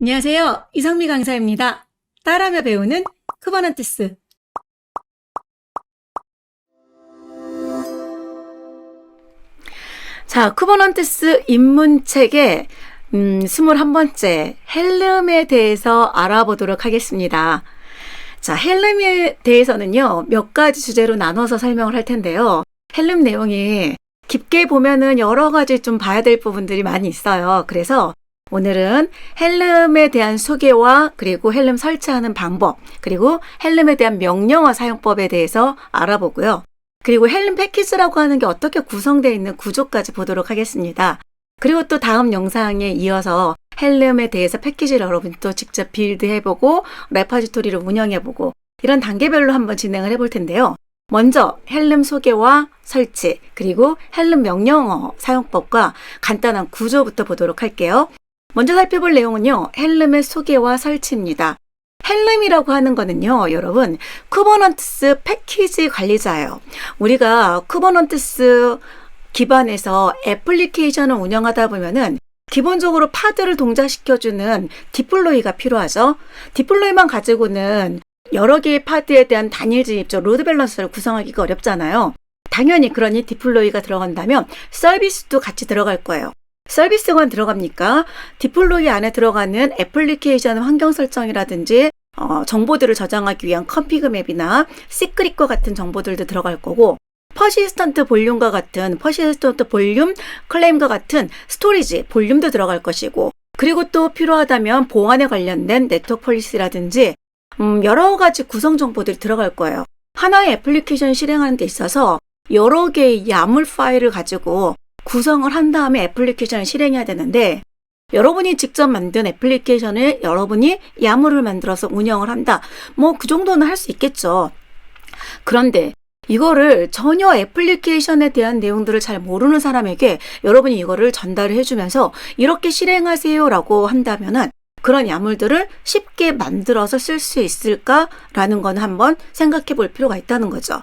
안녕하세요. 이성미 강사입니다. 따라하며 배우는 쿠버넌티스. 자, 쿠버넌티스 입문책의 21번째 헬름에 대해서 알아보도록 하겠습니다. 자, 헬름에 대해서는요, 몇 가지 주제로 나눠서 설명을 할 텐데요. 헬름 내용이 깊게 보면은 여러 가지 좀 봐야 될 부분들이 많이 있어요. 그래서 오늘은 헬름에 대한 소개와 그리고 헬름 설치하는 방법, 그리고 헬름에 대한 명령어 사용법에 대해서 알아보고요. 그리고 헬름 패키지라고 하는 게 어떻게 구성되어 있는 구조까지 보도록 하겠습니다. 그리고 또 다음 영상에 이어서 헬름에 대해서 패키지를 여러분 또 직접 빌드해보고 레퍼지토리를 운영해보고 이런 단계별로 한번 진행을 해볼 텐데요. 먼저 헬름 소개와 설치, 그리고 헬름 명령어 사용법과 간단한 구조부터 보도록 할게요. 먼저 살펴볼 내용은요, 헬름의 소개와 설치입니다. 헬름이라고 하는 거는요, 여러분, 쿠버넌티스 패키지 관리자예요. 우리가 쿠버넌티스 기반에서 애플리케이션을 운영하다 보면은 기본적으로 파드를 동작시켜주는 디플로이가 필요하죠. 디플로이만 가지고는 여러 개의 파드에 대한 단일 진입적 로드 밸런스를 구성하기가 어렵잖아요. 당연히 그러니 디플로이가 들어간다면 서비스도 같이 들어갈 거예요. 서비스만 들어갑니까? 디플로이 안에 들어가는 애플리케이션 환경 설정이라든지 정보들을 저장하기 위한 컨피그 맵이나 시크릿과 같은 정보들도 들어갈 거고, 퍼시스턴트 볼륨과 같은 퍼시스턴트 볼륨 클레임과 같은 스토리지 볼륨도 들어갈 것이고, 그리고 또 필요하다면 보안에 관련된 네트워크 폴리시라든지 여러 가지 구성 정보들이 들어갈 거예요. 하나의 애플리케이션 실행하는 데 있어서 여러 개의 야물 파일을 가지고 구성을 한 다음에 애플리케이션을 실행해야 되는데, 여러분이 직접 만든 애플리케이션을 여러분이 야물을 만들어서 운영을 한다. 뭐 그 정도는 할 수 있겠죠. 그런데 이거를 전혀 애플리케이션에 대한 내용들을 잘 모르는 사람에게 여러분이 이거를 전달을 해주면서 이렇게 실행하세요 라고 한다면은 그런 야물들을 쉽게 만들어서 쓸 수 있을까라는 건 한번 생각해 볼 필요가 있다는 거죠.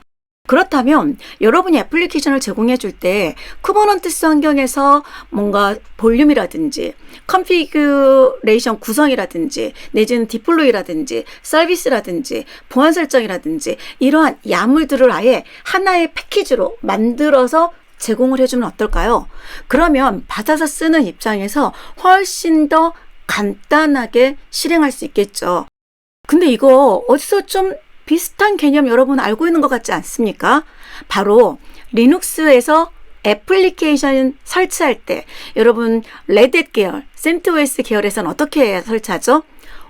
그렇다면 여러분이 애플리케이션을 제공해 줄 때 쿠버넌티스 환경에서 뭔가 볼륨이라든지 컨피규레이션 구성이라든지 내지는 디플로이라든지 서비스라든지 보안 설정이라든지 이러한 야물들을 아예 하나의 패키지로 만들어서 제공을 해주면 어떨까요? 그러면 받아서 쓰는 입장에서 훨씬 더 간단하게 실행할 수 있겠죠. 근데 이거 어디서 좀 비슷한 개념 여러분 알고 있는 것 같지 않습니까? 바로 리눅스에서 애플리케이션 설치할 때 여러분 레드햇 계열, 센트오스 계열에서는 어떻게 설치하죠?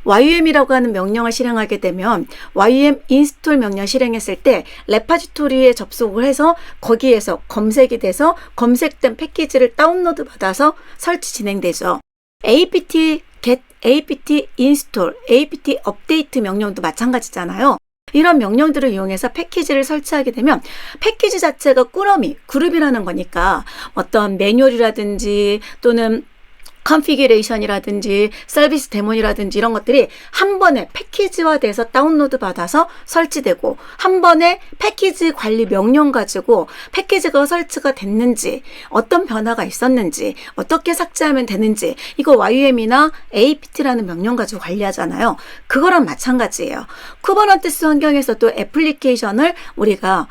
yum이라고 하는 명령을 실행하게 되면 yum 인스톨 명령 실행했을 때 레퍼지토리에 접속을 해서 거기에서 검색이 돼서 검색된 패키지를 다운로드 받아서 설치 진행되죠. apt get, apt install, apt update 명령도 마찬가지잖아요. 이런 명령들을 이용해서 패키지를 설치하게 되면 패키지 자체가 꾸러미, 그룹이라는 거니까 어떤 매뉴얼이라든지 또는 컨피규레이션이라든지 서비스 데몬이라든지 이런 것들이 한 번에 패키지화돼서 다운로드 받아서 설치되고, 한 번에 패키지 관리 명령 가지고 패키지가 설치가 됐는지, 어떤 변화가 있었는지, 어떻게 삭제하면 되는지, 이거 yum이나 apt라는 명령 가지고 관리하잖아요. 그거랑 마찬가지예요. 쿠버넌티스 환경에서도 애플리케이션을 우리가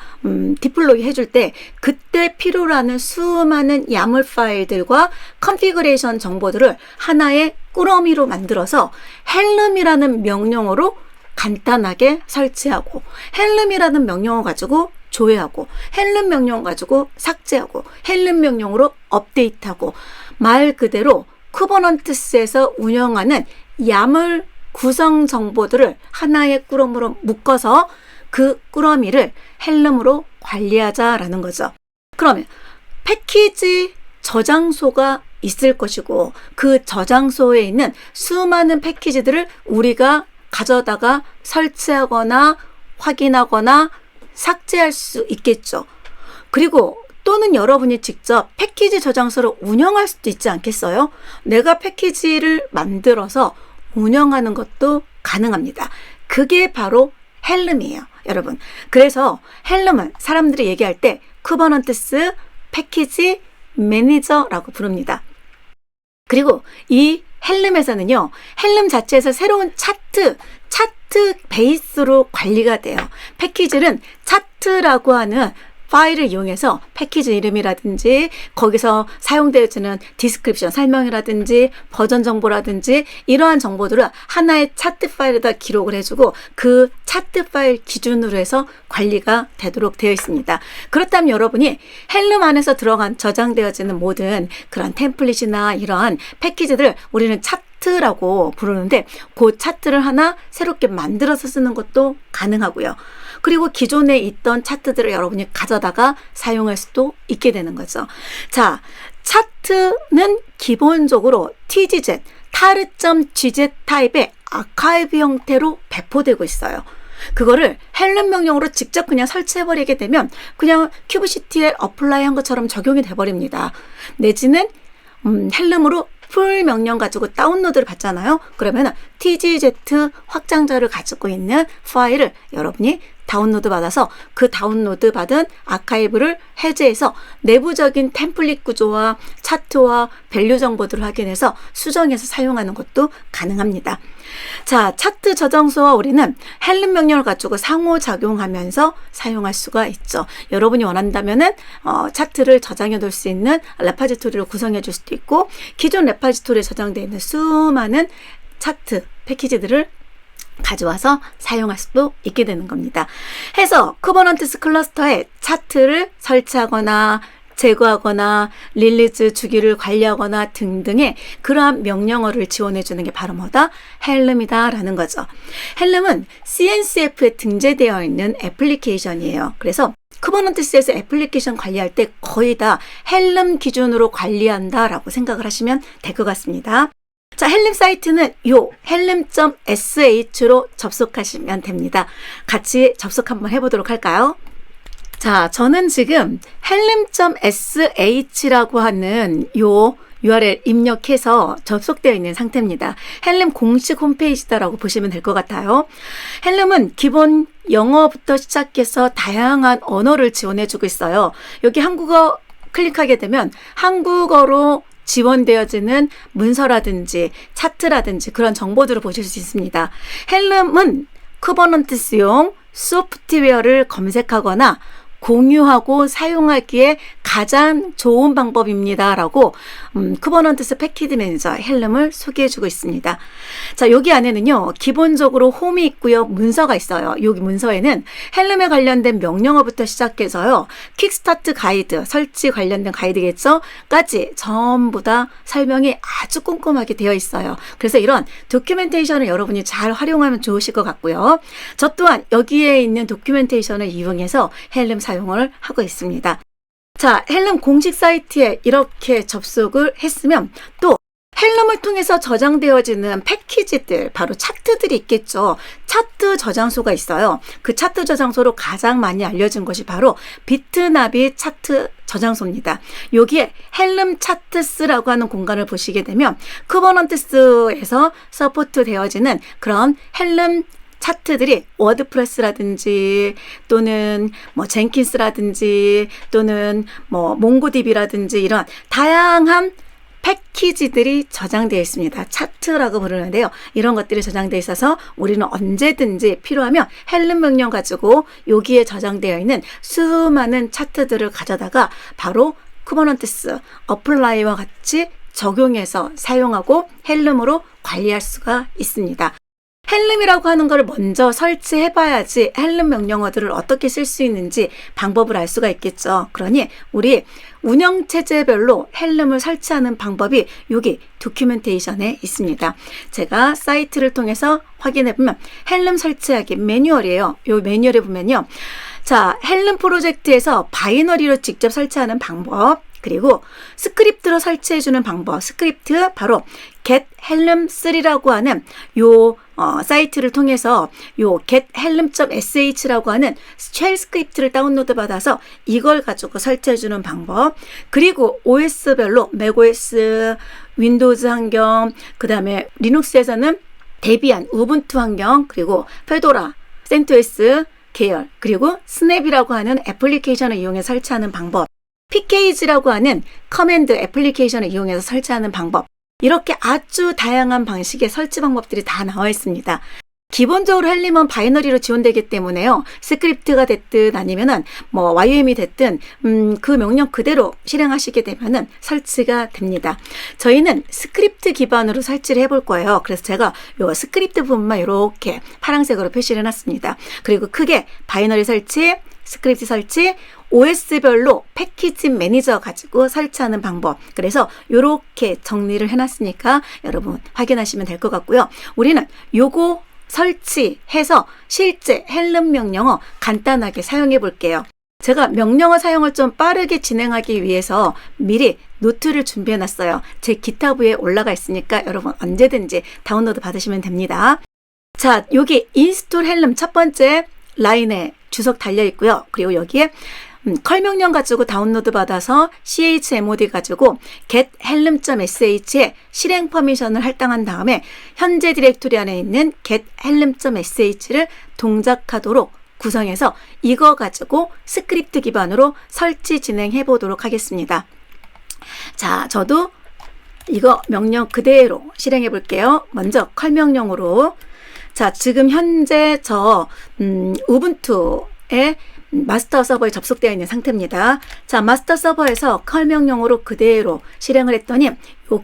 디플로이 해줄 때 그때 필요로 하는 수많은 야물 파일들과 컨피그레이션 정보들을 하나의 꾸러미로 만들어서 헬름이라는 명령어로 간단하게 설치하고, 헬름이라는 명령어 가지고 조회하고, 헬름 명령 가지고 삭제하고, 헬름 명령으로 업데이트하고, 말 그대로 쿠버넌티스에서 운영하는 야물 구성 정보들을 하나의 꾸러미로 묶어서 그 꾸러미를 헬름으로 관리하자라는 거죠. 그러면 패키지 저장소가 있을 것이고, 그 저장소에 있는 수많은 패키지들을 우리가 가져다가 설치하거나 확인하거나 삭제할 수 있겠죠. 그리고 또는 여러분이 직접 패키지 저장소를 운영할 수도 있지 않겠어요? 내가 패키지를 만들어서 운영하는 것도 가능합니다. 그게 바로 헬름이에요, 여러분. 그래서 헬름은 사람들이 얘기할 때 쿠버넌티스 패키지 매니저라고 부릅니다. 그리고 이 헬름에서는요, 헬름 자체에서 새로운 차트 베이스로 관리가 돼요. 패키지는 차트라고 하는 파일을 이용해서 패키지 이름이라든지 거기서 사용되어지는 디스크립션 설명이라든지 버전 정보라든지 이러한 정보들을 하나의 차트 파일에다 기록을 해주고 그 차트 파일 기준으로 해서 관리가 되도록 되어 있습니다. 그렇다면 여러분이 헬름 안에서 저장되어지는 모든 그런 템플릿이나 이러한 패키지들을 우리는 차트라고 부르는데 그 차트를 하나 새롭게 만들어서 쓰는 것도 가능하고요. 그리고 기존에 있던 차트들을 여러분이 가져다가 사용할 수도 있게 되는 거죠. 자, 차트는 기본적으로 TGZ, 타르.gz 타입의 아카이브 형태로 배포되고 있어요. 그거를 헬름 명령으로 직접 그냥 설치해버리게 되면 그냥 큐브시티에 어플라이 한 것처럼 적용이 돼버립니다. 내지는 헬름으로 풀 명령 가지고 다운로드를 받잖아요. 그러면 TGZ 확장자를 가지고 있는 파일을 여러분이 다운로드 받아서 그 다운로드 받은 아카이브를 해제해서 내부적인 템플릿 구조와 차트와 밸류 정보들을 확인해서 수정해서 사용하는 것도 가능합니다. 자, 차트 저장소와 우리는 헬름 명령을 가지고 상호작용하면서 사용할 수가 있죠. 여러분이 원한다면은 차트를 저장해 둘 수 있는 레파지토리를 구성해 줄 수도 있고 기존 레파지토리에 저장되어 있는 수많은 차트 패키지들을 가져와서 사용할 수도 있게 되는 겁니다. 해서 쿠버넌티스 클러스터에 차트를 설치하거나 제거하거나 릴리즈 주기를 관리하거나 등등의 그러한 명령어를 지원해 주는 게 바로 뭐다? 헬름이다 라는 거죠. 헬름은 CNCF에 등재되어 있는 애플리케이션이에요. 그래서 쿠버넌티스에서 애플리케이션 관리할 때 거의 다 헬름 기준으로 관리한다 라고 생각을 하시면 될 것 같습니다. 자, 헬름 사이트는 요 헬름.sh로 접속하시면 됩니다. 같이 접속 한번 해보도록 할까요? 자, 저는 지금 헬름.sh라고 하는 요 URL 입력해서 접속되어 있는 상태입니다. 헬름 공식 홈페이지다라고 보시면 될 것 같아요. 헬름은 기본 영어부터 시작해서 다양한 언어를 지원해주고 있어요. 여기 한국어 클릭하게 되면 한국어로 지원되어지는 문서라든지 차트라든지 그런 정보들을 보실 수 있습니다. 헬름은 쿠버넌티스용 소프트웨어를 검색하거나 공유하고 사용하기에 가장 좋은 방법입니다 라고 쿠버넌티스 패키지 매니저 헬름을 소개해주고 있습니다. 자, 여기 안에는요 기본적으로 홈이 있고요, 문서가 있어요. 여기 문서에는 헬름에 관련된 명령어부터 시작해서요 킥스타트 가이드, 설치 관련된 가이드겠죠 까지 전부 다 설명이 아주 꼼꼼하게 되어 있어요. 그래서 이런 도큐멘테이션을 여러분이 잘 활용하면 좋으실 것 같고요. 저 또한 여기에 있는 도큐멘테이션을 이용해서 헬름 사용을 하고 있습니다. 자, 헬름 공식 사이트에 이렇게 접속을 했으면 또 헬름을 통해서 저장되어지는 패키지들, 바로 차트들이 있겠죠. 차트 저장소가 있어요. 그 차트 저장소로 가장 많이 알려진 것이 바로 비트나비 차트 저장소입니다. 여기에 헬름 차트스라고 하는 공간을 보시게 되면 쿠버넌티스에서 서포트 되어지는 그런 헬름 차트들이 워드프레스라든지 또는 뭐 젠킨스라든지 또는 뭐 몽고디비라든지 이런 다양한 패키지들이 저장되어 있습니다. 차트라고 부르는데요. 이런 것들이 저장되어 있어서 우리는 언제든지 필요하면 헬름 명령 가지고 여기에 저장되어 있는 수많은 차트들을 가져다가 바로 쿠버넌티스 어플라이와 같이 적용해서 사용하고 헬름으로 관리할 수가 있습니다. 헬름이라고 하는 걸 먼저 설치해 봐야지 헬름 명령어들을 어떻게 쓸 수 있는지 방법을 알 수가 있겠죠. 그러니 우리 운영체제별로 헬름을 설치하는 방법이 여기 도큐멘테이션에 있습니다. 제가 사이트를 통해서 확인해 보면 헬름 설치하기 매뉴얼이에요. 이 매뉴얼에 보면요. 자, 헬름 프로젝트에서 바이너리로 직접 설치하는 방법, 그리고 스크립트로 설치해주는 방법, 스크립트 바로 gethelm3라고 하는 요 사이트를 통해서 요 gethelm.sh라고 하는 쉘 스크립트를 다운로드 받아서 이걸 가지고 설치해주는 방법, 그리고 OS별로 맥OS, 윈도우즈 환경, 그 다음에 리눅스에서는 데비안, 우분투 환경, 그리고 페도라, 센토스 계열, 그리고 스냅이라고 하는 애플리케이션을 이용해 설치하는 방법, pkg라고 하는 커맨드 애플리케이션을 이용해서 설치하는 방법, 이렇게 아주 다양한 방식의 설치 방법들이 다 나와 있습니다. 기본적으로 헬림은 바이너리로 지원되기 때문에요. 스크립트가 됐든 아니면은 뭐 YUM이 됐든 그 명령 그대로 실행하시게 되면은 설치가 됩니다. 저희는 스크립트 기반으로 설치를 해볼 거예요. 그래서 제가 요 스크립트 부분만 이렇게 파란색으로 표시를 해놨습니다. 그리고 크게 바이너리 설치, 스크립트 설치, OS별로 패키지 매니저 가지고 설치하는 방법. 그래서 이렇게 정리를 해놨으니까 여러분 확인하시면 될 것 같고요. 우리는 요거 설치해서 실제 헬름 명령어 간단하게 사용해 볼게요. 제가 명령어 사용을 좀 빠르게 진행하기 위해서 미리 노트를 준비해 놨어요. 제 기타브에 올라가 있으니까 여러분 언제든지 다운로드 받으시면 됩니다. 자, 여기 인스톨 헬름 첫 번째 라인에 주석 달려 있고요. 그리고 여기에 컬 명령 가지고 다운로드 받아서 chmod 가지고 gethelm.sh에 실행 퍼미션을 할당한 다음에 현재 디렉토리 안에 있는 gethelm.sh를 동작하도록 구성해서 이거 가지고 스크립트 기반으로 설치 진행해 보도록 하겠습니다. 자, 저도 이거 명령 그대로 실행해 볼게요. 먼저 컬 명령으로. 자, 지금 현재 저 우분투에 마스터 서버에 접속되어 있는 상태입니다. 자, 마스터 서버에서 컬 명령으로 그대로 실행을 했더니 요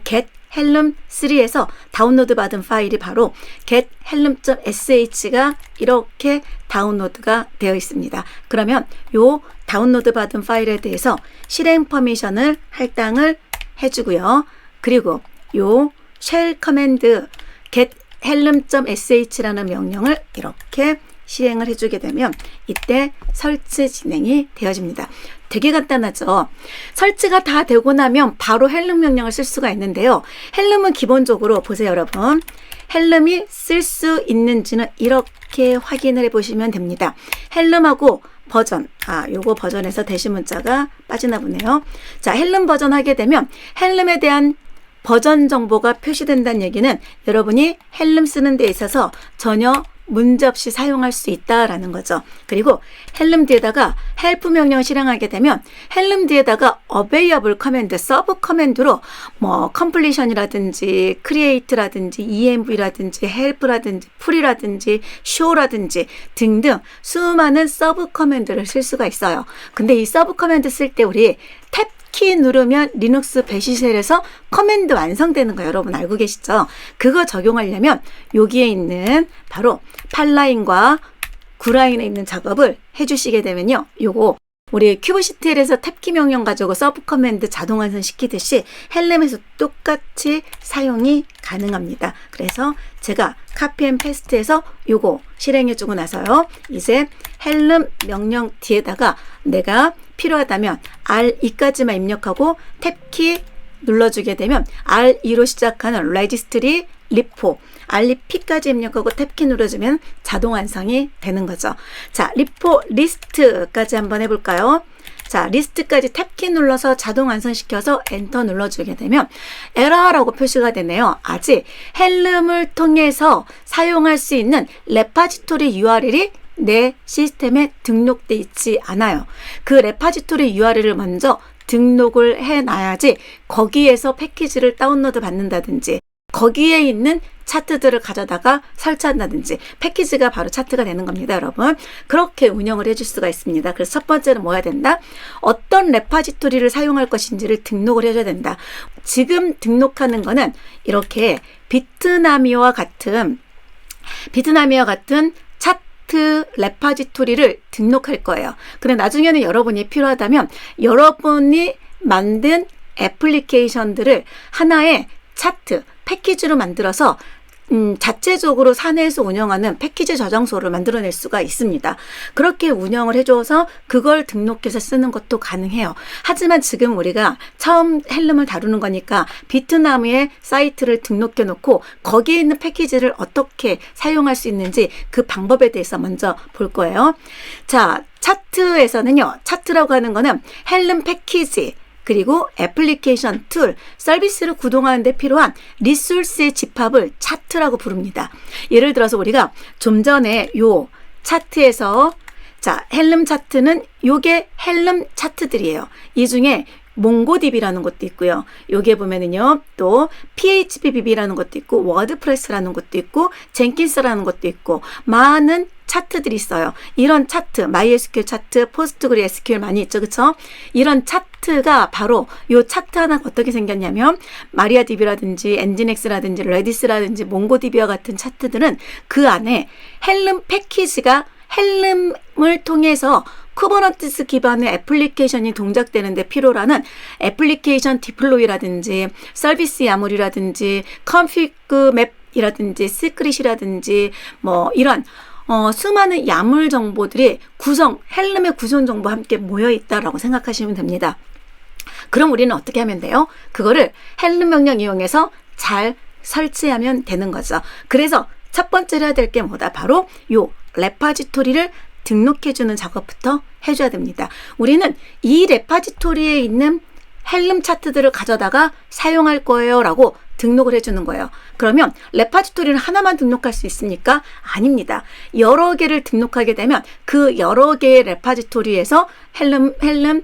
gethelm3에서 다운로드 받은 파일이 바로 gethelm.sh가 이렇게 다운로드가 되어 있습니다. 그러면 요 다운로드 받은 파일에 대해서 실행 퍼미션을 할당을 해주고요. 그리고 요 쉘 커맨드 gethelm.sh라는 명령을 이렇게 실행을 해주게 되면 이때 설치 진행이 되어집니다. 되게 간단하죠. 설치가 다 되고 나면 바로 헬름 명령을 쓸 수가 있는데요. 헬름은 기본적으로 보세요, 여러분. 헬름이 쓸 수 있는지는 이렇게 확인을 해보시면 됩니다. 헬름하고 버전, 요거 버전에서 대시 문자가 빠지나 보네요. 자, 헬름 버전 하게 되면 헬름에 대한 버전 정보가 표시된다는 얘기는 여러분이 헬름 쓰는 데 있어서 전혀 문제없이 사용할 수 있다라는 거죠. 그리고 헬름 뒤에다가 헬프 명령을 실행하게 되면 헬름 뒤에다가 available 커맨드, 서브 커맨드로 뭐 completion이라든지 create라든지 env라든지 help라든지 pull이라든지 show라든지 등등 수많은 서브 커맨드를 쓸 수가 있어요. 근데 이 서브 커맨드 쓸 때 우리 탭 키 누르면 리눅스 배시쉘에서 커맨드 완성되는 거 여러분 알고 계시죠? 그거 적용하려면 여기에 있는 바로 8라인과 9라인에 있는 작업을 해주시게 되면요. 요거 우리 큐브CTL에서 탭키 명령 가지고 서브 커맨드 자동 완성 시키듯이 헬름에서 똑같이 사용이 가능합니다. 그래서 제가 카피 앤 페스트해서 요거 실행해주고 나서요. 이제 헬름 명령 뒤에다가 내가 필요하다면 R2까지만 입력하고 탭키 눌러주게 되면 R2로 시작하는 레지스트리 리포 R2P까지 입력하고 탭키 눌러주면 자동 완성이 되는 거죠. 자, 리포 리스트까지 한번 해볼까요? 자, 리스트까지 탭키 눌러서 자동 완성시켜서 엔터 눌러주게 되면 에러라고 표시가 되네요. 아직 헬름을 통해서 사용할 수 있는 레파지토리 URL이 내 시스템에 등록돼 있지 않아요. 그 레파지토리 URL을 먼저 등록을 해놔야지 거기에서 패키지를 다운로드 받는다든지 거기에 있는 차트들을 가져다가 설치한다든지 패키지가 바로 차트가 되는 겁니다, 여러분. 그렇게 운영을 해줄 수가 있습니다. 그래서 첫 번째는 뭐 해야 된다? 어떤 레파지토리를 사용할 것인지를 등록을 해줘야 된다. 지금 등록하는 거는 이렇게 비트나미어와 같은 차트 레파지토리를 등록할 거예요. 근데 나중에는 여러분이 필요하다면 여러분이 만든 애플리케이션들을 하나의 차트, 패키지로 만들어서 자체적으로 사내에서 운영하는 패키지 저장소를 만들어낼 수가 있습니다. 그렇게 운영을 해줘서 그걸 등록해서 쓰는 것도 가능해요. 하지만 지금 우리가 처음 헬름을 다루는 거니까 비트나무의 사이트를 등록해 놓고 거기에 있는 패키지를 어떻게 사용할 수 있는지 그 방법에 대해서 먼저 볼 거예요. 자, 차트에서는요. 차트라고 하는 거는 헬름 패키지 그리고 애플리케이션, 툴, 서비스를 구동하는 데 필요한 리소스의 집합을 차트라고 부릅니다. 예를 들어서 우리가 좀 전에 요 차트에서 자, 헬름 차트는 요게 헬름 차트들이에요. 이 중에 몽고디비라는 것도 있고요. 여기에 보면은요, 또 PHPBB라는 것도 있고, 워드프레스라는 것도 있고, 젠킨스라는 것도 있고, 많은 차트들이 있어요. 이런 차트, MySQL 차트, PostgreSQL 많이 있죠, 그쵸? 이런 차트가 바로 요 차트 하나가 어떻게 생겼냐면, 마리아DB라든지 엔진엑스라든지 레디스라든지 몽고DB와 같은 차트들은 그 안에 헬름 패키지가 헬름을 통해서 쿠버네티스 기반의 애플리케이션이 동작되는데 필요로 하는 애플리케이션 디플로이라든지 서비스 야물이라든지 컨피그 맵이라든지 시크릿이라든지 뭐 이런 수많은 야물 정보들이 헬름의 구성 정보와 함께 모여 있다라고 생각하시면 됩니다. 그럼 우리는 어떻게 하면 돼요? 그거를 헬름 명령 이용해서 잘 설치하면 되는 거죠. 그래서 첫 번째로 해야 될 게 뭐다? 바로 요 레파지토리를 등록해주는 작업부터 해줘야 됩니다. 우리는 이 레파지토리에 있는 헬름 차트들을 가져다가 사용할 거예요 라고 등록을 해주는 거예요. 그러면 레파지토리를 하나만 등록할 수 있습니까? 아닙니다. 여러 개를 등록하게 되면 그 여러 개의 레파지토리에서 헬름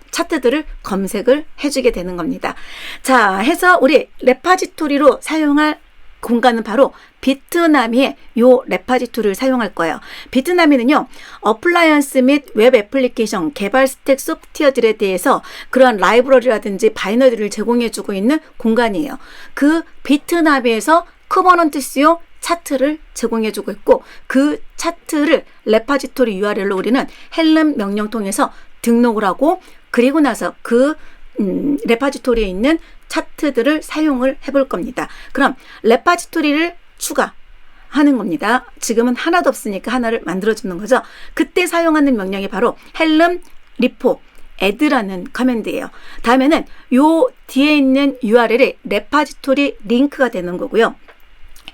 차트들을 검색을 해주게 되는 겁니다. 자, 해서 우리 레파지토리로 사용할 공간은 바로 비트나미의 요 레파지토리를 사용할 거예요. 비트나미는요, 어플라이언스 및 웹 애플리케이션 개발 스택 소프트웨어들에 대해서 그런 라이브러리라든지 바이너리를 제공해주고 있는 공간이에요. 그 비트나미에서 쿠버네티스용 차트를 제공해주고 있고, 그 차트를 레파지토리 URL로 우리는 헬름 명령 통해서 등록을 하고, 그리고 나서 그 레파지토리에 있는 차트들을 사용을 해볼 겁니다. 그럼 레파지토리를 추가하는 겁니다. 지금은 하나도 없으니까 하나를 만들어주는 거죠. 그때 사용하는 명령이 바로 헬름 리포 add라는 커맨드예요. 다음에는 요 뒤에 있는 URL이 레파지토리 링크가 되는 거고요.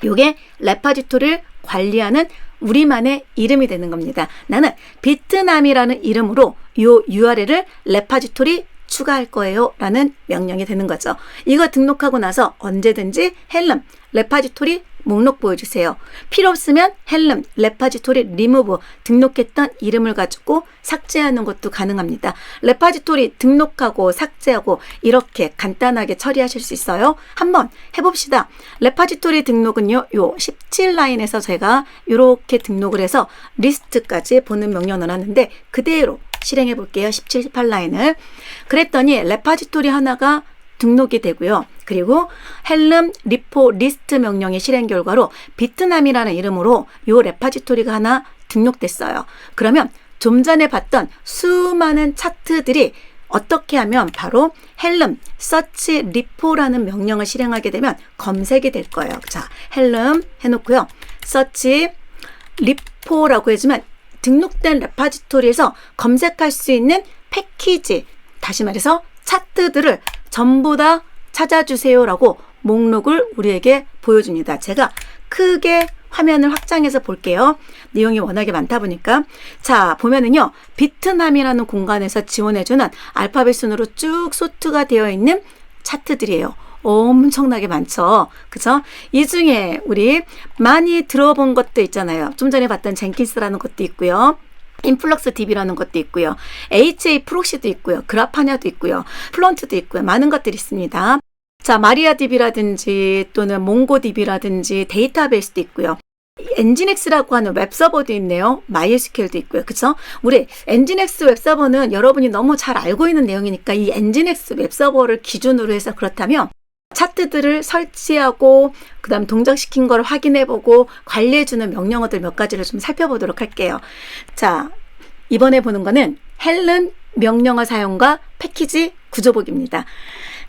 요게 레파지토리를 관리하는 우리만의 이름이 되는 겁니다. 나는 비트남이라는 이름으로 요 URL을 레파지토리 추가할 거예요 라는 명령이 되는 거죠. 이거 등록하고 나서 언제든지 헬름 레파지토리 목록 보여주세요. 필요 없으면 헬름 레파지토리 리무브 등록했던 이름을 가지고 삭제하는 것도 가능합니다. 레파지토리 등록하고 삭제하고 이렇게 간단하게 처리하실 수 있어요. 한번 해봅시다. 레파지토리 등록은요, 요 17라인에서 제가 이렇게 등록을 해서 리스트까지 보는 명령 넣어놨는데 그대로 실행해 볼게요. 17, 18라인을. 그랬더니 레파지토리 하나가 등록이 되고요. 그리고 헬름 리포 리스트 명령의 실행 결과로 비트남이라는 이름으로 요 레파지토리가 하나 등록됐어요. 그러면 좀 전에 봤던 수많은 차트들이 어떻게 하면 바로 헬름 서치 리포라는 명령을 실행하게 되면 검색이 될 거예요. 자, 헬름 해놓고요. 서치 리포라고 해주면 등록된 레파지토리에서 검색할 수 있는 패키지, 다시 말해서 차트들을 전부 다 찾아주세요라고 목록을 우리에게 보여줍니다. 제가 크게 화면을 확장해서 볼게요. 내용이 워낙에 많다 보니까. 자, 보면은요, 비트남이라는 공간에서 지원해주는 알파벳 순으로 쭉 소트가 되어 있는 차트들이에요. 엄청나게 많죠. 그죠? 이 중에 우리 많이 들어본 것도 있잖아요. 좀 전에 봤던 젠킨스라는 것도 있고요. 인플럭스 DB라는 것도 있고요. HA 프록시도 있고요. 그라파냐도 있고요. 플런트도 있고요. 많은 것들이 있습니다. 자, 마리아DB라든지 또는 몽고DB라든지 데이터베이스도 있고요. 엔진엑스라고 하는 웹서버도 있네요. MySQL도 있고요. 그쵸? 우리 엔진엑스 웹서버는 여러분이 너무 잘 알고 있는 내용이니까 이 엔진엑스 웹서버를 기준으로 해서 그렇다면 차트들을 설치하고 그 다음 동작시킨 걸 확인해보고 관리해주는 명령어들 몇 가지를 좀 살펴보도록 할게요. 자, 이번에 보는 거는 헬름 명령어 사용과 패키지 구조보기입니다.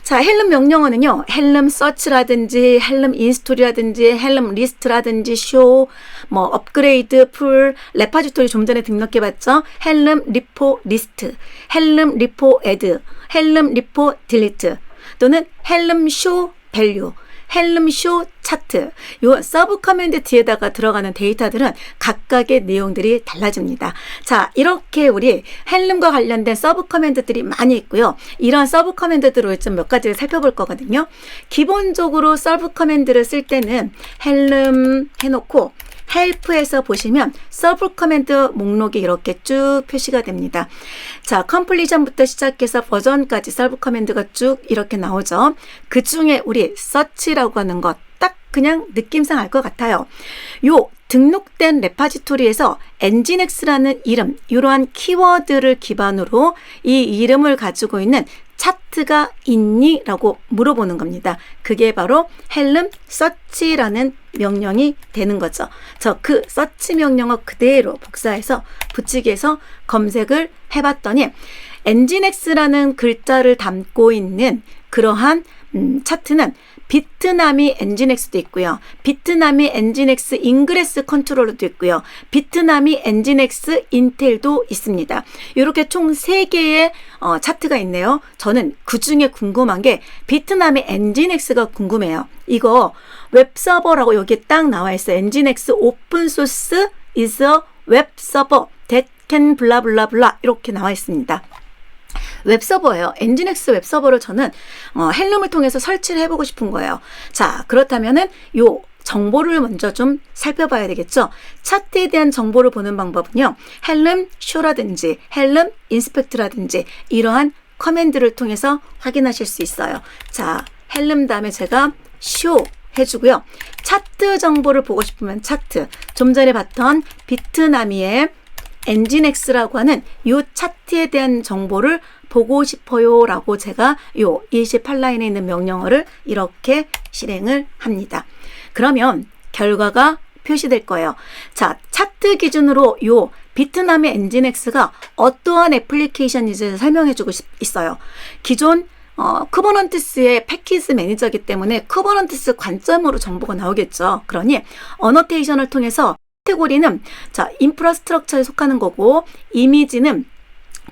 자, 헬름 명령어는요, 헬름 서치라든지 헬름 인스톨이라든지 헬름 리스트라든지 쇼, 뭐 업그레이드, 풀, 레파지토리 좀 전에 등록해봤죠. 헬름 리포 리스트, 헬름 리포 애드, 헬름 리포 딜리트 또는 헬름 쇼 밸류, 헬름 쇼 차트, 요 서브 커맨드 뒤에다가 들어가는 데이터들은 각각의 내용들이 달라집니다. 자, 이렇게 우리 헬름과 관련된 서브 커맨드들이 많이 있고요. 이런 서브 커맨드들을 좀 몇 가지를 살펴볼 거거든요. 기본적으로 서브 커맨드를 쓸 때는 헬름 해놓고 헬프에서 보시면 서브 커맨드 목록이 이렇게 쭉 표시가 됩니다. 자, 컴플리션부터 시작해서 버전까지 서브 커맨드가 쭉 이렇게 나오죠. 그 중에 우리 서치라고 하는 것 딱 그냥 느낌상 알 것 같아요. 요 등록된 레파지토리에서 엔진엑스라는 이름, 이러한 키워드를 기반으로 이 이름을 가지고 있는 차트가 있니? 라고 물어보는 겁니다. 그게 바로 헬름 서치라는 명령이 되는 거죠. 그 서치 명령어 그대로 복사해서 붙이기해서 검색을 해봤더니 엔진엑스라는 글자를 담고 있는 그러한 차트는 비트나미 엔진엑스도 있고요. 비트나미 엔진엑스 인그레스 컨트롤러도 있고요. 비트나미 엔진엑스 인텔도 있습니다. 이렇게 총 3개의 차트가 있네요. 저는 그 중에 궁금한 게 비트나미 엔진엑스가 궁금해요. 이거 웹서버라고 여기 딱 나와 있어요. 엔진엑스 오픈 소스 is a web server that can 블라블라블라 이렇게 나와 있습니다. 웹서버예요. 엔진엑스 웹서버를 저는 헬름을 통해서 설치를 해보고 싶은 거예요. 자, 그렇다면은 요 정보를 먼저 좀 살펴봐야 되겠죠. 차트에 대한 정보를 보는 방법은요. 헬름 쇼라든지 헬름 인스펙트라든지 이러한 커맨드를 통해서 확인하실 수 있어요. 자, 헬름 다음에 제가 쇼 해주고요. 차트 정보를 보고 싶으면 차트. 좀 전에 봤던 비트나미의 엔진엑스라고 하는 이 차트에 대한 정보를 보고 싶어요 라고 제가 요 28라인에 있는 명령어를 이렇게 실행을 합니다. 그러면 결과가 표시될 거예요. 자, 차트 기준으로 요 비트나미 엔진엑스가 어떠한 애플리케이션인지 설명해 주고 있어요. 기존 쿠버넌티스의 패키지 매니저이기 때문에 쿠버넌티스 관점으로 정보가 나오겠죠. 그러니 어노테이션을 통해서 카테고리는 자, 인프라스트럭처에 속하는 거고 이미지는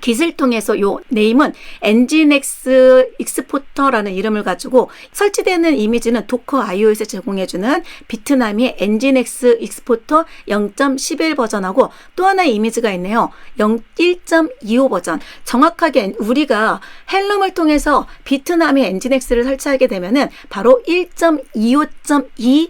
깃을 통해서 요 네임은 엔진엑스 익스포터라는 이름을 가지고 설치되는 이미지는 도커 iOS에 제공해주는 비트나미 엔진엑스 익스포터 0.11 버전하고 또 하나의 이미지가 있네요. 1.25 버전. 정확하게 우리가 헬름을 통해서 비트나미 엔진엑스를 설치하게 되면은 바로 1.25.2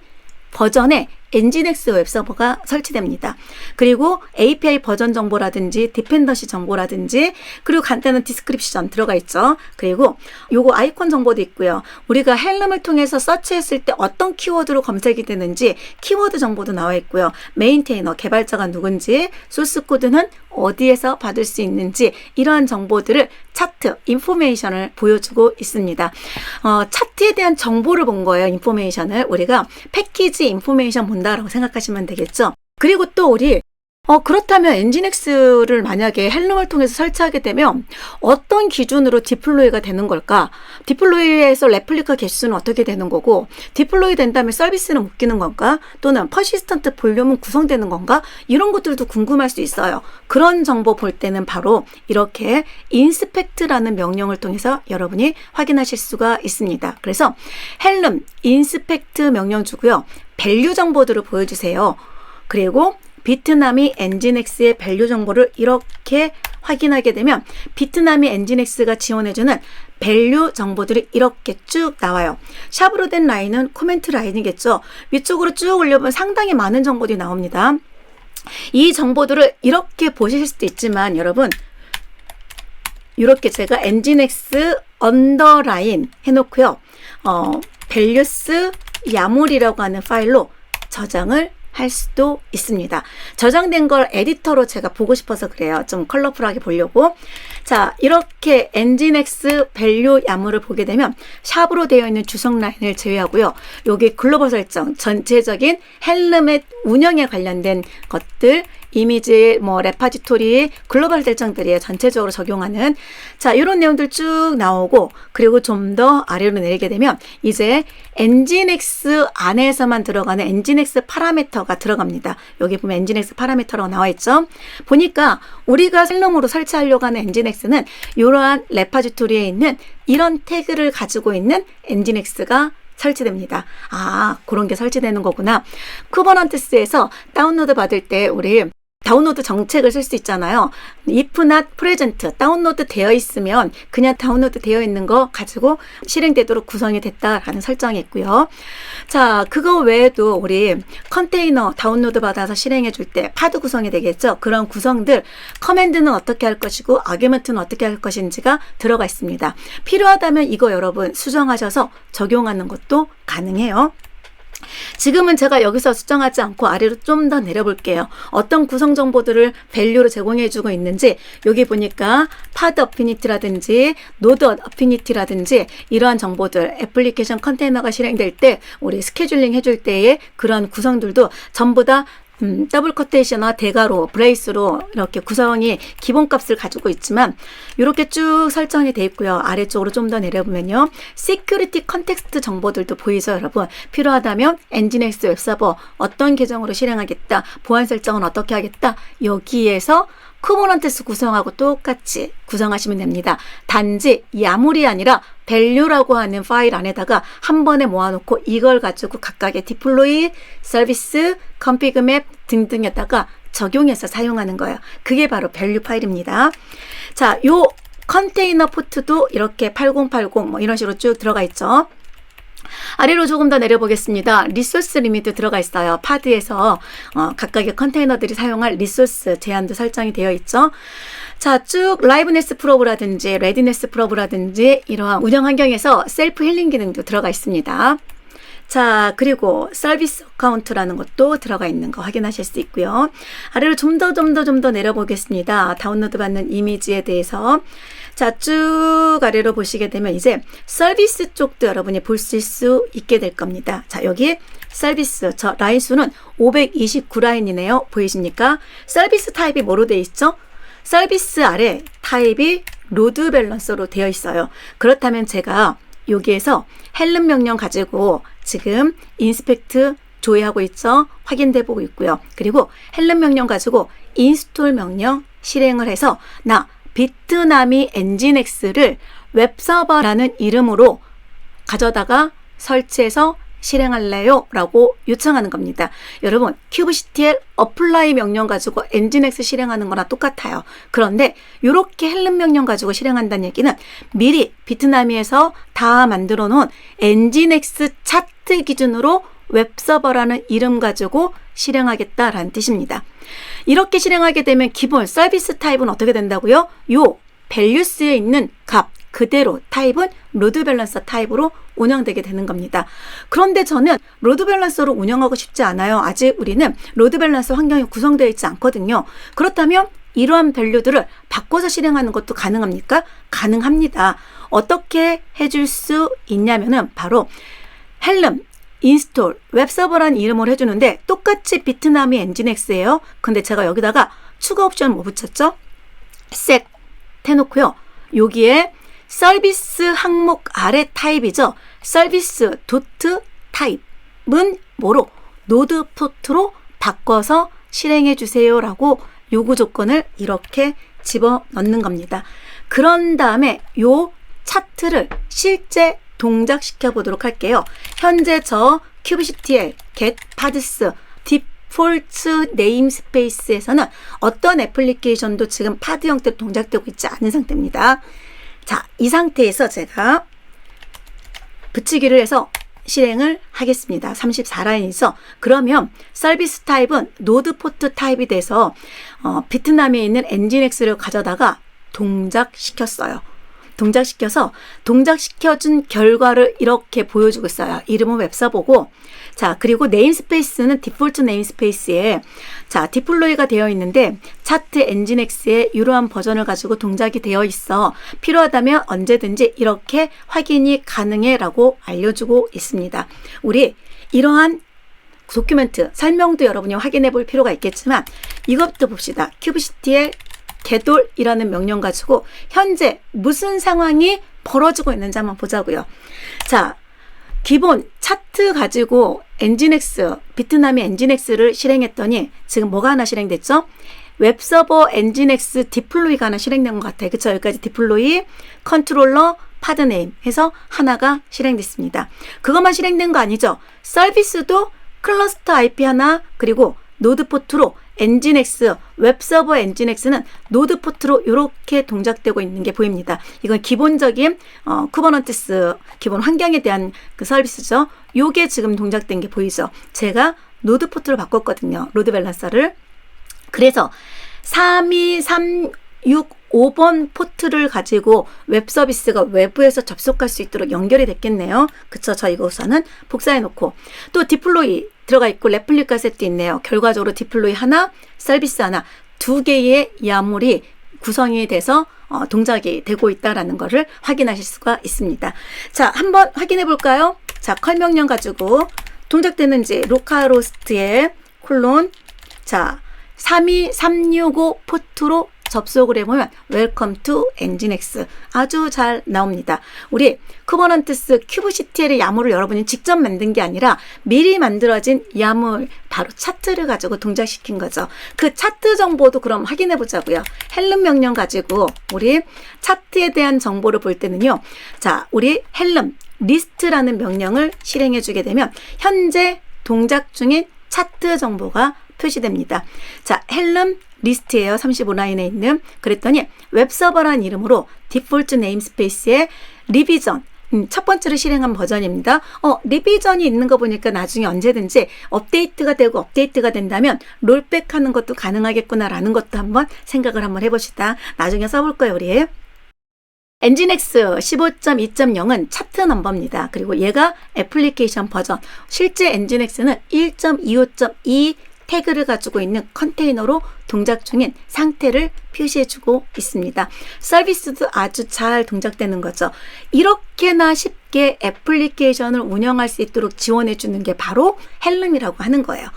버전의 엔진엑스 웹서버가 설치됩니다. 그리고 API 버전 정보라든지 디펜던시 정보라든지 그리고 간단한 디스크립션 들어가 있죠. 그리고 요거 아이콘 정보도 있고요. 우리가 헬름을 통해서 서치했을 때 어떤 키워드로 검색이 되는지 키워드 정보도 나와 있고요. 메인테이너, 개발자가 누군지, 소스 코드는 어디에서 받을 수 있는지 이러한 정보들을 차트, 인포메이션을 보여주고 있습니다. 차트에 대한 정보를 본 거예요. 인포메이션을. 우리가 패키지 인포메이션 본다라고 생각하시면 되겠죠. 그리고 또 우리 그렇다면 엔진엑스를 만약에 헬름을 통해서 설치하게 되면 어떤 기준으로 디플로이가 되는 걸까? 디플로이에서 레플리카 개수는 어떻게 되는 거고 디플로이 된 다음에 서비스는 묶이는 건가? 또는 퍼시스턴트 볼륨은 구성되는 건가? 이런 것들도 궁금할 수 있어요. 그런 정보 볼 때는 바로 이렇게 인스펙트라는 명령을 통해서 여러분이 확인하실 수가 있습니다. 그래서 헬름 인스펙트 명령 주고요. 밸류 정보들을 보여주세요. 그리고 비트나미 엔진엑스의 밸류 정보를 이렇게 확인하게 되면 비트나미 엔진엑스가 지원해주는 밸류 정보들이 이렇게 쭉 나와요. 샵으로 된 라인은 코멘트 라인이겠죠. 위쪽으로 쭉 올려보면 상당히 많은 정보들이 나옵니다. 이 정보들을 이렇게 보실 수도 있지만 여러분 이렇게 제가 엔진엑스 언더라인 해놓고요. 밸류스 야몰이라고 하는 파일로 저장을 할 수도 있습니다. 저장된 걸 에디터로 제가 보고 싶어서 그래요. 좀 컬러풀하게 보려고. 자, 이렇게 엔진엑스 밸류 야물을 보게 되면 샵으로 되어 있는 주석 라인을 제외하고요. 여기 글로벌 설정, 전체적인 헬름의 운영에 관련된 것들, 이미지, 레파지토리, 글로벌 설정들이에요. 전체적으로 적용하는. 자, 이런 내용들 쭉 나오고, 그리고 좀 더 아래로 내리게 되면, 이제 엔진엑스 안에서만 들어가는 엔진엑스 파라미터가 들어갑니다. 여기 보면 엔진엑스 파라미터라고 나와 있죠. 보니까 우리가 헬름으로 설치하려고 하는 엔진엑스는 이러한 레파지토리에 있는 이런 태그를 가지고 있는 엔진엑스가 설치됩니다. 아, 그런 게 설치되는 거구나. 쿠버넌티스에서 다운로드 받을 때 우리 다운로드 정책을 쓸 수 있잖아요. if not present, 다운로드 되어 있으면 그냥 다운로드 되어 있는 거 가지고 실행되도록 구성이 됐다라는 설정이 있고요. 자, 그거 외에도 우리 컨테이너 다운로드 받아서 실행해 줄 때 파드 구성이 되겠죠. 그런 구성들, 커맨드는 어떻게 할 것이고 아규먼트는 어떻게 할 것인지가 들어가 있습니다. 필요하다면 이거 여러분 수정하셔서 적용하는 것도 가능해요. 지금은 제가 여기서 수정하지 않고 아래로 좀 더 내려볼게요. 어떤 구성 정보들을 밸류로 제공해주고 있는지 여기 보니까 파드 어피니티라든지 노드 어피니티라든지 이러한 정보들, 애플리케이션 컨테이너가 실행될 때 우리 스케줄링 해줄 때의 그런 구성들도 전부 다 더블 커테이션과 대괄호, 브레이스로 이렇게 구성이 기본값을 가지고 있지만 이렇게 쭉 설정이 되어 있고요. 아래쪽으로 좀 더 내려보면요. 시큐리티 컨텍스트 정보들도 보이죠, 여러분. 필요하다면 엔진엑스 웹서버 어떤 계정으로 실행하겠다, 보안 설정은 어떻게 하겠다, 여기에서 쿠버넌티스 구성하고 똑같이 구성하시면 됩니다. 단지 야물이 아니라 value라고 하는 파일 안에다가 한 번에 모아놓고 이걸 가지고 각각의 디플로이, 서비스, config map 등등에다가 적용해서 사용하는 거예요. 그게 바로 value 파일입니다. 자, 요 컨테이너 포트도 이렇게 8080 뭐 이런 식으로 쭉 들어가 있죠. 아래로 조금 더 내려보겠습니다. 리소스 리밋도 들어가 있어요. 파드에서 각각의 컨테이너들이 사용할 리소스 제한도 설정이 되어 있죠. 자, 쭉 라이브네스 프로브라든지 레디네스 프로브라든지 이러한 운영 환경에서 셀프 힐링 기능도 들어가 있습니다. 자, 그리고 서비스 어카운트라는 것도 들어가 있는 거 확인하실 수 있고요. 아래로 좀 더 내려보겠습니다. 다운로드 받는 이미지에 대해서. 자, 쭉 아래로 보시게 되면 이제 서비스 쪽도 여러분이 보실 수 있게 될 겁니다. 자, 여기 서비스, 저 라인 수는 529라인이네요. 보이십니까? 서비스 타입이 뭐로 되어 있죠? 서비스 아래 타입이 로드 밸런서로 되어 있어요. 그렇다면 제가 여기에서 헬름 명령 가지고 지금 인스펙트 조회하고 있죠. 확인돼 보고 있고요. 그리고 헬름 명령 가지고 인스톨 명령 실행을 해서 나 비트나미 엔진엑스를 웹서버라는 이름으로 가져다가 설치해서 실행할래요? 라고 요청하는 겁니다. 여러분, kubectl apply 명령 가지고 엔진엑스 실행하는 거나 똑같아요. 그런데 이렇게 헬름 명령 가지고 실행한다는 얘기는 미리 비트나미에서 다 만들어 놓은 엔진엑스 차트 기준으로 웹서버라는 이름 가지고 실행하겠다라는 뜻입니다. 이렇게 실행하게 되면 기본 서비스 타입은 어떻게 된다고요? 요 values에 있는 값 그대로 타입은 로드 밸런서 타입으로 운영되게 되는 겁니다. 그런데 저는 로드 밸런서로 운영하고 싶지 않아요. 아직 우리는 로드 밸런서 환경이 구성되어 있지 않거든요. 그렇다면 이러한 밸류들을 바꿔서 실행하는 것도 가능합니까? 가능합니다. 어떻게 해줄 수 있냐면은 바로 헬름 인스톨 웹서버라는 이름을 해주는데 똑같이 비트나미 엔진엑스예요. 근데 제가 여기다가 추가 옵션 뭐 붙였죠? 셋 해놓고요. 여기에 서비스 항목 아래 타입이죠. 서비스 도트 타입은 뭐로? 노드 포트로 바꿔서 실행해 주세요 라고 요구 조건을 이렇게 집어넣는 겁니다. 그런 다음에 요 차트를 실제 동작시켜 보도록 할게요. 현재 저 kubectl get paths 디폴트 네임스페이스에서는 어떤 애플리케이션도 지금 파드 형태로 동작되고 있지 않은 상태입니다. 자, 이 상태에서 제가 붙이기를 해서 실행을 하겠습니다. 34라인이죠. 그러면 서비스 타입은 노드 포트 타입이 돼서 비트남에 있는 엔진엑스를 가져다가 동작시켰어요. 동작시켜서 동작시켜준 결과를 이렇게 보여주고 있어요. 이름은 웹서버고, 자, 그리고 네임스페이스는 디폴트 네임스페이스에 자, 디플로이가 되어 있는데 차트 엔진엑스에 이러한 버전을 가지고 동작이 되어 있어. 필요하다면 언제든지 이렇게 확인이 가능해 라고 알려주고 있습니다. 우리 이러한 도큐멘트 설명도 여러분이 확인해 볼 필요가 있겠지만 이것도 봅시다. kubectl 개돌이라는 명령 가지고 현재 무슨 상황이 벌어지고 있는지 한번 보자고요. 자, 기본 차트 가지고 엔진엑스, 비트나미 엔진엑스를 실행했더니 지금 뭐가 하나 실행됐죠? 웹서버 엔진엑스 디플로이가 하나 실행된 것 같아요. 그쵸? 여기까지 디플로이, 컨트롤러, 파드네임 해서 하나가 실행됐습니다. 그것만 실행된 거 아니죠? 서비스도 클러스터 IP 하나, 그리고 노드 포트로 엔진X, 웹서버 엔진X는 노드 포트로 이렇게 동작되고 있는 게 보입니다. 이건 기본적인 쿠버네티스 기본 환경에 대한 그 서비스죠. 요게 지금 동작된 게 보이죠. 제가 노드 포트로 바꿨거든요. 로드 밸런서를. 그래서 32365번 포트를 가지고 웹 서비스가 외부에서 접속할 수 있도록 연결이 됐겠네요. 그쵸? 저 이거 우선은 복사해 놓고 또 디플로이 들어가 있고 레플리카 셋도 있네요. 결과적으로 디플로이 하나, 서비스 하나, 두 개의 야물이 구성이 돼서 동작이 되고 있다라는 것을 확인하실 수가 있습니다. 자, 한번 확인해 볼까요? 자, 컬 명령 가지고 동작되는지 로컬호스트에 콜론 자 32365 포트로 접속을 해보면 Welcome to 엔진X 아주 잘 나옵니다. 우리 쿠버네티스 큐브CTL의 야물을 여러분이 직접 만든 게 아니라 미리 만들어진 야물 바로 차트를 가지고 동작시킨 거죠. 그 차트 정보도 그럼 확인해 보자고요. 헬름 명령 가지고 우리 차트에 대한 정보를 볼 때는요. 자, 우리 헬름 리스트라는 명령을 실행해 주게 되면 현재 동작 중인 차트 정보가 표시됩니다. 자, 헬름 리스트예요. 35라인에 있는. 그랬더니 웹서버라는 이름으로 디폴트 네임스페이스에 리비전 첫 번째로 실행한 버전입니다. 리비전이 있는 거 보니까 나중에 언제든지 업데이트가 되고 업데이트가 된다면 롤백 하는 것도 가능하겠구나라는 것도 한번 생각을 한번 해봅시다. 나중에 써볼 거예요, 우리. 엔진X 15.2.0은 차트 넘버입니다. 그리고 얘가 애플리케이션 버전. 실제 엔진X는 1.25.2 태그를 가지고 있는 컨테이너로 동작 중인 상태를 표시해주고 있습니다. 서비스도 아주 잘 동작되는 거죠. 이렇게나 쉽게 애플리케이션을 운영할 수 있도록 지원해주는 게 바로 헬름이라고 하는 거예요.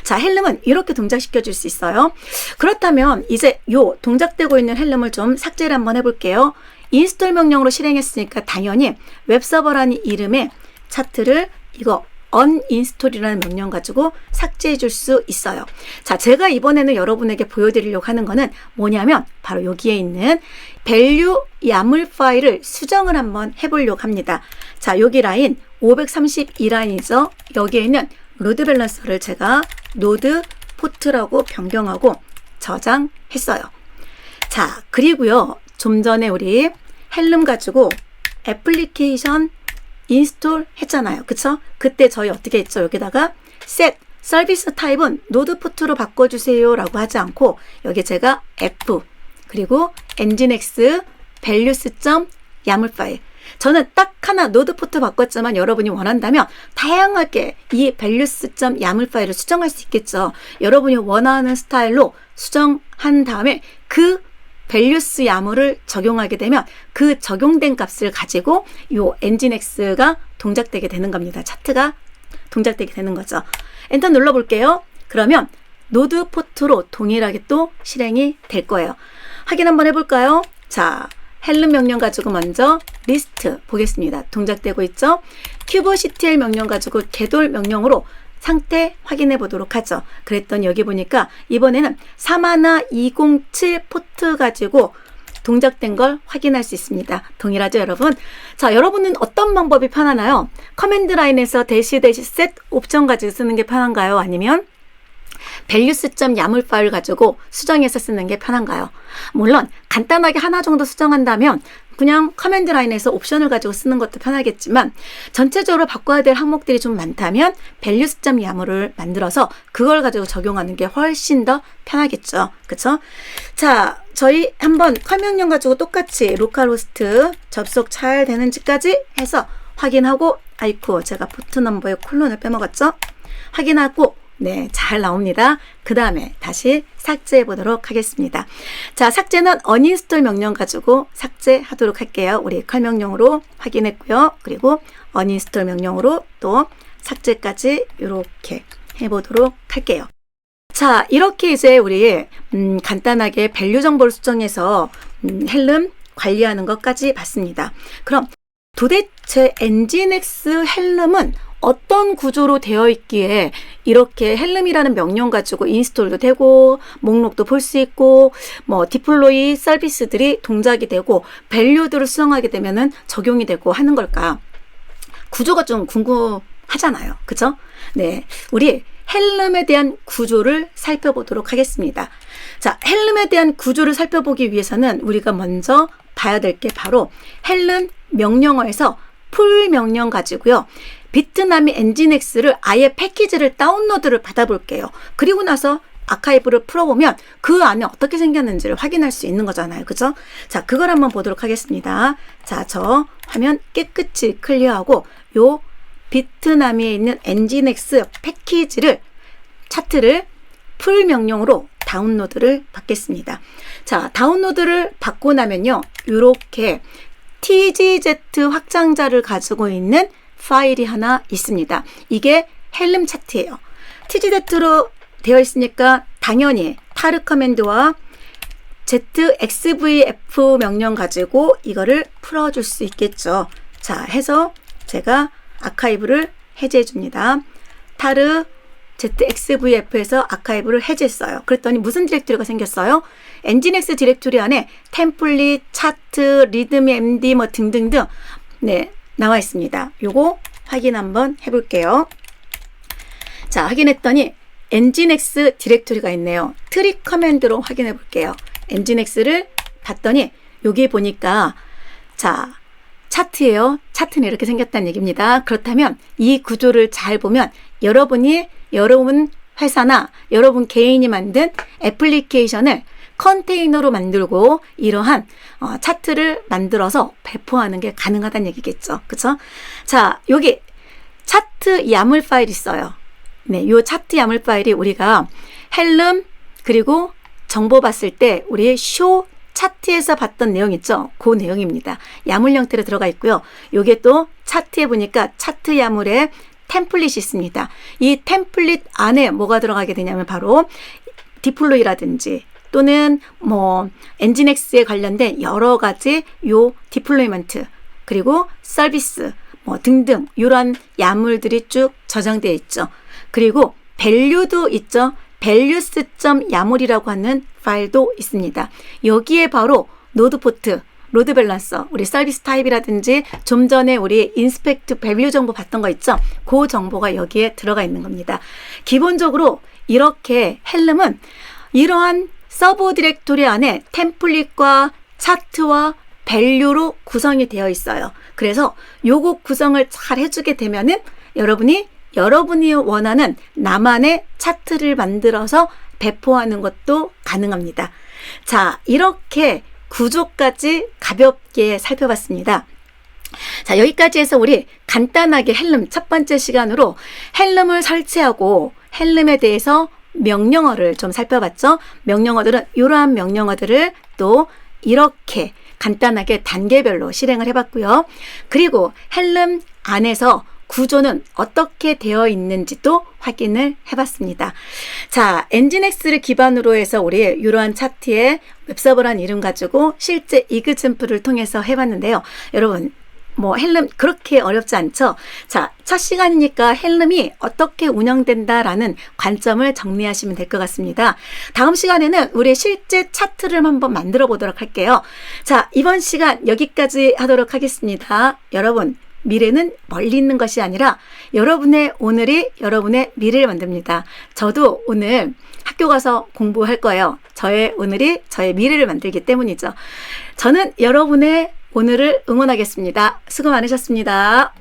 자, 헬름은 이렇게 동작시켜줄 수 있어요. 그렇다면 이제 요 동작되고 있는 헬름을 좀 삭제를 한번 해볼게요. 인스톨 명령으로 실행했으니까 당연히 웹서버라는 이름의 차트를 이거 uninstall이라는 명령 가지고 삭제해 줄 수 있어요. 자, 제가 이번에는 여러분에게 보여드리려고 하는 거는 뭐냐면 바로 여기에 있는 value 야물 파일을 수정을 한번 해보려고 합니다. 자, 여기 라인 532라인이죠. 여기에 있는 로드 밸런서를 제가 노드 포트라고 변경하고 저장했어요. 자, 그리고요. 좀 전에 우리 헬름 가지고 애플리케이션 인스톨 했잖아요. 그쵸? 그때 저희 어떻게 했죠? 여기다가 set 서비스 타입은 노드 포트로 바꿔주세요 라고 하지 않고 여기 제가 F 그리고 엔진X values.yaml 파일 저는 딱 하나 노드 포트 바꿨지만 여러분이 원한다면 다양하게 이 values.yaml 파일을 수정할 수 있겠죠. 여러분이 원하는 스타일로 수정한 다음에 그 values 야물을 적용하게 되면 그 적용된 값을 가지고 요 엔진X가 동작되게 되는 겁니다. 차트가 동작되게 되는 거죠. 엔터 눌러볼게요. 그러면 노드 포트로 동일하게 또 실행이 될 거예요. 확인 한번 해볼까요? 자, 헬름 명령 가지고 먼저 리스트 보겠습니다. 동작되고 있죠? 큐브CTL 명령 가지고 궤돌 명령으로 상태 확인해 보도록 하죠. 그랬더니 여기 보니까 이번에는 31207 포트 가지고 동작된 걸 확인할 수 있습니다. 동일하죠, 여러분? 자, 여러분은 어떤 방법이 편하나요? 커맨드 라인에서 셋 옵션 가지고 쓰는 게 편한가요? 아니면 values.yaml 파일 가지고 수정해서 쓰는 게 편한가요? 물론 간단하게 하나 정도 수정한다면 그냥 커맨드 라인에서 옵션을 가지고 쓰는 것도 편하겠지만 전체적으로 바꿔야 될 항목들이 좀 많다면 values.yaml을 만들어서 그걸 가지고 적용하는 게 훨씬 더 편하겠죠. 그쵸? 자, 저희 한번 컬 명령 가지고 똑같이 로컬호스트 접속 잘 되는지까지 해서 확인하고 아이쿠 제가 포트 넘버에 콜론을 빼먹었죠? 확인하고 네, 잘 나옵니다. 그 다음에 다시 삭제해 보도록 하겠습니다. 자, 삭제는 uninstall 명령 가지고 삭제하도록 할게요. 우리 컬 명령으로 확인했고요. 그리고 uninstall 명령으로 또 삭제까지 이렇게 해보도록 할게요. 자, 이렇게 이제 우리 간단하게 밸류 정보를 수정해서 헬름 관리하는 것까지 봤습니다. 그럼 도대체 엔진X 헬름은 어떤 구조로 되어 있기에 이렇게 헬름이라는 명령 가지고 인스톨도 되고 목록도 볼 수 있고 뭐 디플로이 서비스들이 동작이 되고 밸류들을 수정하게 되면은 적용이 되고 하는 걸까? 구조가 좀 궁금하잖아요. 그쵸? 네. 우리 헬름에 대한 구조를 살펴보도록 하겠습니다. 자, 헬름에 대한 구조를 살펴보기 위해서는 우리가 먼저 봐야 될 게 바로 헬름 명령어에서 풀 명령 가지고요. 비트나미 엔진엑스를 아예 패키지를 다운로드를 받아볼게요. 그리고 나서 아카이브를 풀어보면 그 안에 어떻게 생겼는지를 확인할 수 있는 거잖아요. 그죠? 자, 그걸 한번 보도록 하겠습니다. 자, 저 화면 깨끗이 클리어하고 요 비트나미에 있는 엔진엑스 패키지를 차트를 풀 명령으로 다운로드를 받겠습니다. 자, 다운로드를 받고 나면요. 이렇게 TGZ 확장자를 가지고 있는 파일이 하나 있습니다. 이게 헬름 차트예요. TGZ로 되어 있으니까 당연히 타르 커맨드와 ZXVF 명령 가지고 이거를 풀어줄 수 있겠죠. 자, 해서 제가 아카이브를 해제해 줍니다. 타르 ZXVF에서 아카이브를 해제했어요. 그랬더니 무슨 디렉토리가 생겼어요? 엔진엑스 디렉토리 안에 템플릿, 차트, 리듬 MD 뭐 등등등 네, 나와 있습니다. 요거 확인 한번 해볼게요. 자, 확인했더니 엔진엑스 디렉토리가 있네요. 트리 커맨드로 확인해 볼게요. 엔진엑스를 봤더니 여기 보니까 자, 차트예요. 차트는 이렇게 생겼다는 얘기입니다. 그렇다면 이 구조를 잘 보면 여러분 회사나 여러분 개인이 만든 애플리케이션을 컨테이너로 만들고 이러한 차트를 만들어서 배포하는 게 가능하다는 얘기겠죠. 그쵸? 자, 여기 차트 야물 파일 있어요. 네, 요 차트 야물 파일이 우리가 헬름 그리고 정보 봤을 때 우리 쇼 차트에서 봤던 내용 있죠? 그 내용입니다. 야물 형태로 들어가 있고요. 요게 또 차트에 보니까 차트 야물에 템플릿이 있습니다. 이 템플릿 안에 뭐가 들어가게 되냐면 바로 디플로이라든지 또는 뭐 엔진엑스에 관련된 여러 가지 요 디플로이먼트 그리고 서비스 뭐 등등 이런 야물들이 쭉 저장되어 있죠. 그리고 밸류도 있죠. values.yaml이라고 하는 파일도 있습니다. 여기에 바로 노드 포트, 로드 밸런서, 우리 서비스 타입이라든지 좀 전에 우리 인스펙트 밸류 정보 봤던 거 있죠? 그 정보가 여기에 들어가 있는 겁니다. 기본적으로 이렇게 헬름은 이러한 서브 디렉토리 안에 템플릿과 차트와 밸류로 구성이 되어 있어요. 그래서 요거 구성을 잘 해주게 되면은 여러분이 원하는 나만의 차트를 만들어서 배포하는 것도 가능합니다. 자, 이렇게 구조까지 가볍게 살펴봤습니다. 자, 여기까지 해서 우리 간단하게 헬름 첫 번째 시간으로 헬름을 설치하고 헬름에 대해서 명령어를 좀 살펴봤죠. 명령어들은 이러한 명령어들을 또 이렇게 간단하게 단계별로 실행을 해봤고요. 그리고 헬름 안에서 구조는 어떻게 되어 있는지도 확인을 해봤습니다. 자, 엔진엑스를 기반으로 해서 우리 이러한 차트에 웹서버란 이름 가지고 실제 이그젠플을 통해서 해봤는데요. 여러분, 뭐 헬름 그렇게 어렵지 않죠? 자, 첫 시간이니까 헬름이 어떻게 운영된다라는 관점을 정리하시면 될 것 같습니다. 다음 시간에는 우리 실제 차트를 한번 만들어 보도록 할게요. 자, 이번 시간 여기까지 하도록 하겠습니다. 여러분, 미래는 멀리 있는 것이 아니라 여러분의 오늘이 여러분의 미래를 만듭니다. 저도 오늘 학교 가서 공부할 거예요. 저의 오늘이 저의 미래를 만들기 때문이죠. 저는 여러분의 오늘을 응원하겠습니다. 수고 많으셨습니다.